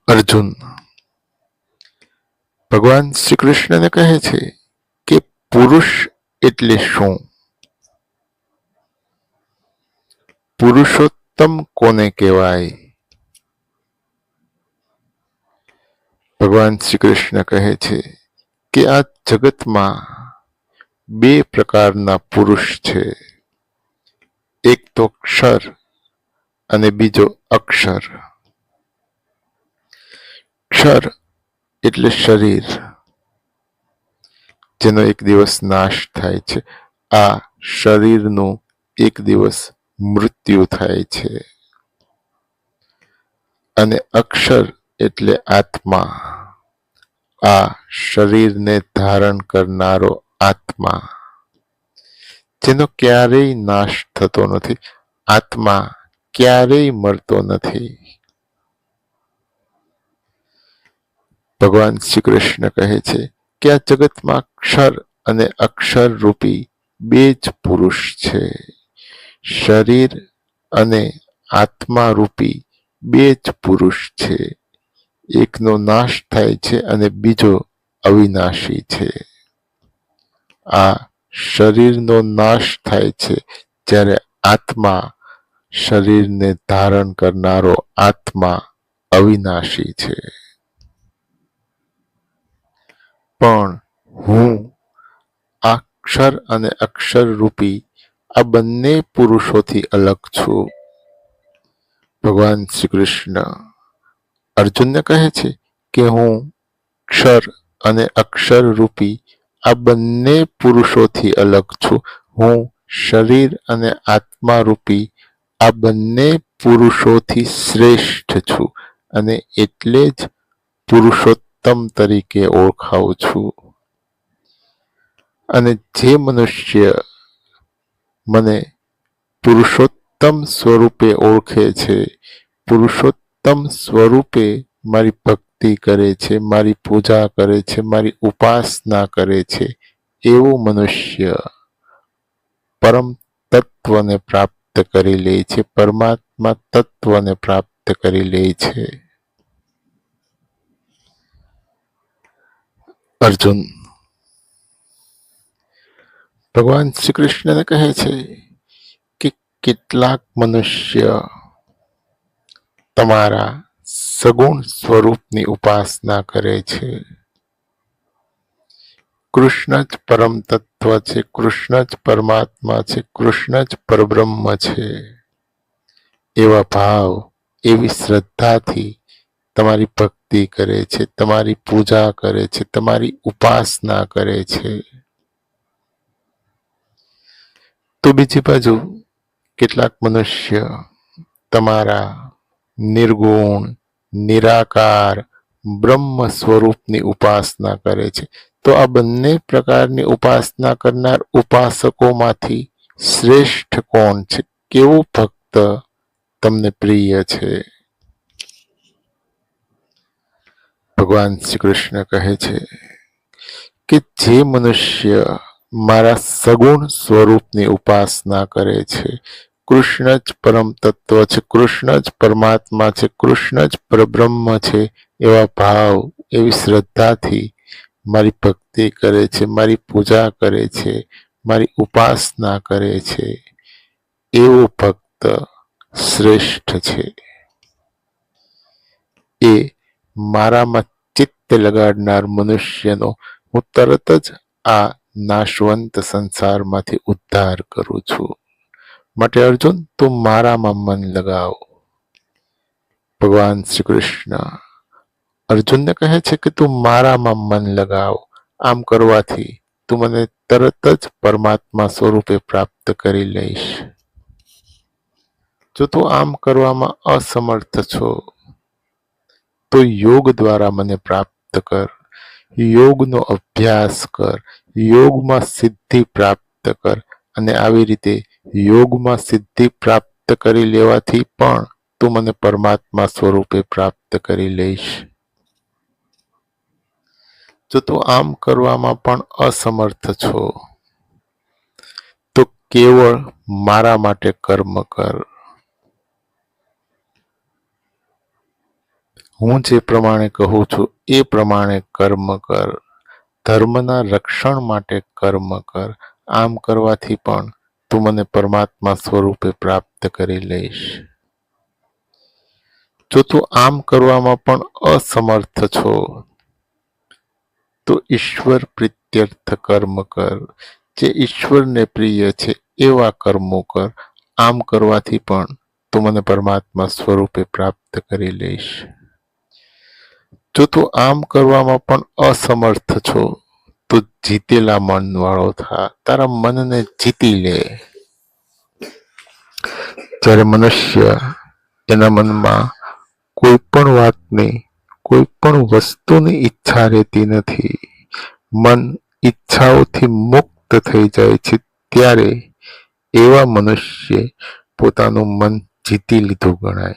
અર્જુન ભગવાન શ્રી કૃષ્ણને કહે છે કે પુરુષ એટલે શું? પુરુષોત્તમ કોને કહેવાય? ભગવાન શ્રી કૃષ્ણ કહે છે કે આ જગતમાં બે પ્રકારના પુરુષ છે, એક તો ક્ષર અને બીજો અક્ષર. ક્ષર એટલે શરીર, જેનો એક દિવસ નાશ થાય છે. આ શરીરનું એક દિવસ મૃત્યુ થાય છે. અને અક્ષર એટલે આત્મા, આ શરીરને ધારણ કરનારો આત્મા, જેનો ક્યારેય નાશ થતો નથી. આત્મા ક્યારેય મરતો નથી. ભગવાન શ્રી કૃષ્ણ કહે છે કે આ જગતમાં ક્ષર અને અક્ષર રૂપી બે જ પુરુષ છે. શરીર અને આત્મા રૂપી બે જ પુરુષ છે. એકનો નાશ થાય છે અને બીજો અવિનાશી છે. આ શરીરનો નાશ થાય છે જ્યારે આત્મા, શરીરને ધારણ કરનારો આત્મા અવિનાશી છે. પણ હું આ ક્ષર અને અક્ષર રૂપી આ બંને પુરુષોથી અલગ છું. ભગવાન શ્રી કૃષ્ણ અર્જુનને કહે છે કે હું ક્ષર અને અક્ષર રૂપી આ બંને પુરુષોથી અલગ છું. હું શરીર અને આત્મા રૂપી આ બંને પુરુષોથી શ્રેષ્ઠ છું અને એટલે જ પુરુષોત્તમ તરીકે ઓળખાવું છું. અને જે મનુષ્ય મને પુરુષોત્તમ સ્વરૂપે ઓળખે છે, પુરુષોત્તમ સ્વરૂપે મારી ભક્તિ કરે છે, મારી પૂજા કરે છે, મારી ઉપાસના કરે છે, એવો મનુષ્ય પરમ તત્વને પ્રાપ્ત કરી લે છે, પરમાત્મા તત્વને પ્રાપ્ત કરી લે છે. અર્જુન ભગવાન શ્રી કૃષ્ણને કહે છે કે કેટલાક મનુષ્ય તમારા સગુણ સ્વરૂપની ઉપાસના કરે છે. કૃષ્ણ જ પરમ તત્વ છે, કૃષ્ણ જ પરમાત્મા છે, કૃષ્ણ જ પરબ્રહ્મ છે. એવા ભાવ, એવી શ્રદ્ધાથી તમારી ભક્તિ કરે છે, તમારી પૂજા કરે છે, તમારી ઉપાસના કરે છે. તો બીજી બાજુ કેટલાક મનુષ્ય તમારા નિર્ગુણ, નિરાકાર, બ્રહ્મ સ્વરૂપની ઉપાસના કરે છે. તો આ બંને પ્રકારની ઉપાસના કરનાર ઉપાસકોમાંથી શ્રેષ્ઠ કોણ છે? કેવો ભક્ત તમને પ્રિય છે? ભગવાન શ્રી કૃષ્ણ કહે છે કે જે મનુષ્ય મારા સગુણ સ્વરૂપની ઉપાસના કરે છે, કૃષ્ણ જ પરમ તત્વ છે, કૃષ્ણ જ પરમાત્મા છે, કૃષ્ણ જ પરબ્રહ્મ છે, એવા ભાવ, એવી શ્રદ્ધાથી મારી ભક્તિ કરે છે, મારી પૂજા કરે છે, મારી ઉપાસના કરે છે, એવો ભક્ત શ્રેષ્ઠ છે. એ મારામાં ચિત્ત લગાડનાર મનુષ્યનો હું તરત જ આ નાશવંત સંસારમાંથી ઉદ્ધાર કરું છું. માટે અર્જુન, તું મારામાં મન લગાવ. ભગવાન શ્રી કૃષ્ણ અર્જુનને કહે છે કે તું મારામાં મન લગાવ. આમ કરવાથી તું મને તરત જ પરમાત્મા સ્વરૂપે પ્રાપ્ત કરી લઈશ. જો તું આમ કરવામાં અસમર્થ છો તો યોગ દ્વારા મને પ્રાપ્ત કર. યોગનો અભ્યાસ કર, યોગમાં સિદ્ધિ પ્રાપ્ત કર, અને આવી રીતે યોગમાં સિદ્ધિ પ્રાપ્ત કરી લેવાથી પણ તું મને પરમાત્મા સ્વરૂપે પ્રાપ્ત કરી લઈશ. જો તું આમ કરવામાં પણ અસમર્થ છો તો કેવળ મારા માટે કર્મ કર. હું જે પ્રમાણે કહું છું એ પ્રમાણે કર્મ કર. ધર્મના રક્ષણ માટે કર્મ કર. આમ કરવાથી પણ તું મને પરમાત્મા સ્વરૂપે પ્રાપ્ત કરી લઈશ. જો તું આમ કરવામાં પણ અસમર્થ છો તો ઈશ્વર પ્રીત્યર્થ કર્મ કર. જે ઈશ્વરને પ્રિય છે એવા કર્મો કર. આમ કરવાથી પણ તું મને પરમાત્મા સ્વરૂપે પ્રાપ્ત કરી લઈશ. જો તું આમ કરવામાં પણ અસમર્થ છો તો જીતેલા મન વાળો થા. તારા મનને જીતી લે. જ્યારે મનુષ્ય એના મનમાં કોઈ પણ વાતની કોઈ પણ વસ્તુની ઈચ્છા રહેતી નથી, મન ઈચ્છાઓથી મુક્ત થઈ જાય છે, ત્યારે એવા મનુષ્ય પોતાનું મન જીતી લીધું ગણાય.